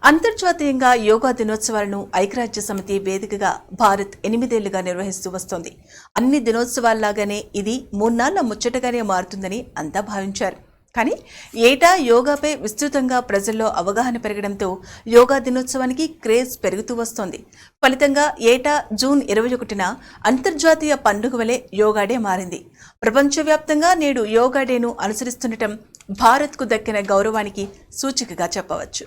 అంతర్జాతీయంగా యోగా దినోత్సవాలను ఐక్యరాజ్య సమితి వేదికగా భారత్ 8 ఏళ్లుగా నిర్వహిస్తూ వస్తోంది. అన్ని దినోత్సవాల్లాగానే ఇది 3 నాళ్ల ముచ్చటగానే మారుతుందని అంతా భావించారు. కానీ ఏటా యోగాపై విస్తృతంగా ప్రజల్లో అవగాహన పెరగడంతో యోగా దినోత్సవానికి క్రేజ్ పెరుగుతూ వస్తోంది. ఫలితంగా ఏటా జూన్ 21న అంతర్జాతీయ పండుగ వలె యోగా డే మారింది. ప్రపంచవ్యాప్తంగా నేడు యోగా డేను అనుసరిస్తుండటం భారత్కు దక్కిన గౌరవానికి సూచికగా చెప్పవచ్చు.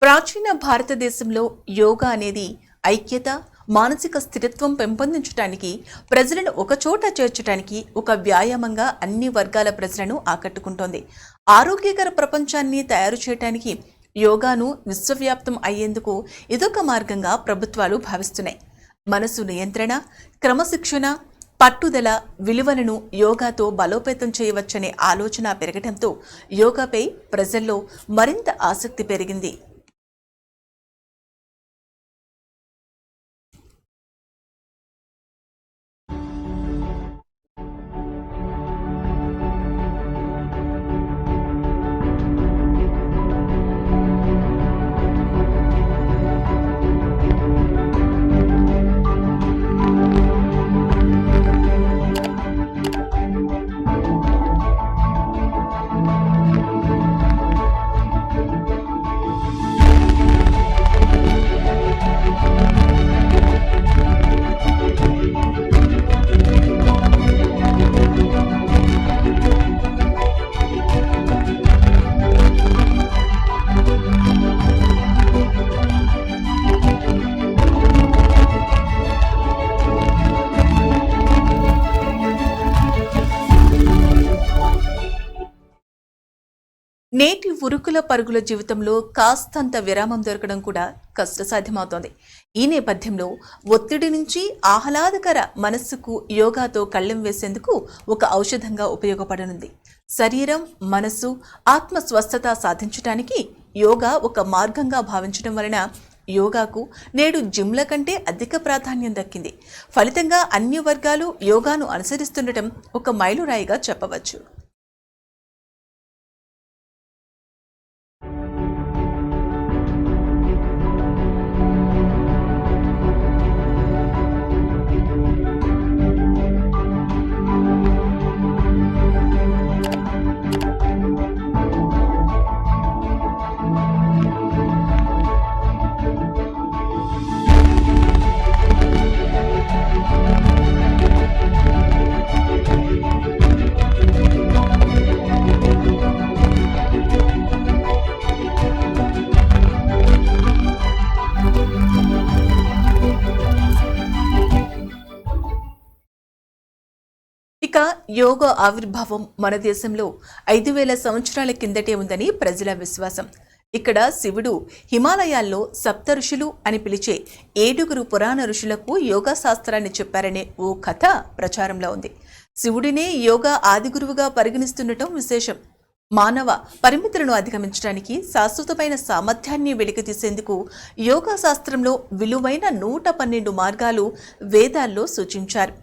ప్రాచీన భారతదేశంలో యోగా అనేది ఐక్యత, మానసిక స్థిరత్వం పెంపొందించడానికి, ప్రజలను ఒకచోట చేర్చడానికి ఒక వ్యాయామంగా అన్ని వర్గాల ప్రజలను ఆకట్టుకుంటోంది. ఆరోగ్యకర ప్రపంచాన్ని తయారు చేయడానికి యోగాను విశ్వవ్యాప్తం అయ్యేందుకు ఇదొక మార్గంగా ప్రభుత్వాలు భావిస్తున్నాయి. మనసు నియంత్రణ, క్రమశిక్షణ, పట్టుదల విలువలను యోగాతో బలోపేతం చేయవచ్చనే ఆలోచన పెరగడంతో యోగాపై ప్రజల్లో మరింత ఆసక్తి పెరిగింది. నేటి ఉరుకుల పరుగుల జీవితంలో కాస్తంత విరామం దొరకడం కూడా కష్టసాధ్యమవుతోంది. ఈ నేపథ్యంలో ఒత్తిడి నుంచి ఆహ్లాదకర మనస్సుకు యోగాతో కళ్ళెం వేసేందుకు ఒక ఔషధంగా ఉపయోగపడనుంది. శరీరం, మనస్సు, ఆత్మ స్వస్థత సాధించడానికి యోగా ఒక మార్గంగా భావించడం వలన యోగాకు నేడు జిమ్ల కంటే అధిక ప్రాధాన్యం దక్కింది. ఫలితంగా అన్ని వర్గాలు యోగాను అనుసరిస్తుండటం ఒక మైలురాయిగా చెప్పవచ్చు. ఇక యోగా ఆవిర్భావం మన దేశంలో 5000 సంవత్సరాల కిందటే ఉందని ప్రజల విశ్వాసం. ఇక్కడ శివుడు హిమాలయాల్లో సప్త ఋషులు అని పిలిచే 7 పురాణ ఋషులకు యోగా శాస్త్రాన్ని చెప్పారనే ఓ కథ ప్రచారంలో ఉంది. శివుడినే యోగా ఆదిగురువుగా పరిగణిస్తుండటం విశేషం. మానవ పరిమితులను అధిగమించడానికి శాశ్వతమైన సామర్థ్యాన్ని వెలికితీసేందుకు యోగా శాస్త్రంలో విలువైన 112 మార్గాలు వేదాల్లో సూచించారు.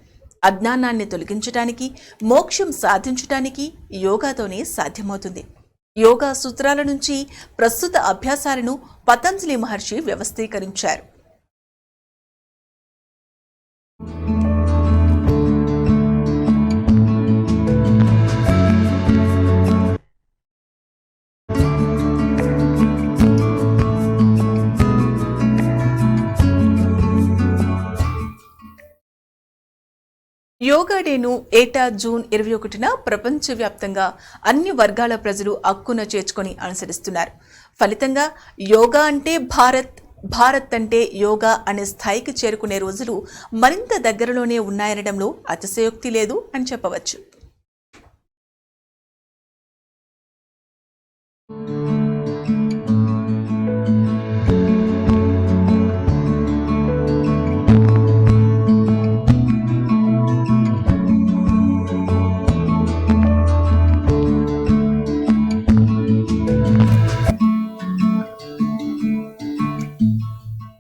అజ్ఞానాన్ని తొలగించడానికి, మోక్షం సాధించడానికి యోగాతోనే సాధ్యమవుతుంది. యోగా సూత్రాల నుంచి ప్రస్తుత అభ్యాసాలను పతంజలి మహర్షి వ్యవస్థీకరించారు. యోగా డేను ఏటా జూన్ 21న ప్రపంచవ్యాప్తంగా అన్ని వర్గాల ప్రజలు హక్కున చేర్చుకొని అనుసరిస్తున్నారు. ఫలితంగా యోగా అంటే భారత్, భారత్ అంటే యోగా అనే స్థాయికి చేరుకునే రోజులు మరింత దగ్గరలోనే ఉన్నాయనడంలో అతిశయోక్తి లేదు అని చెప్పవచ్చు.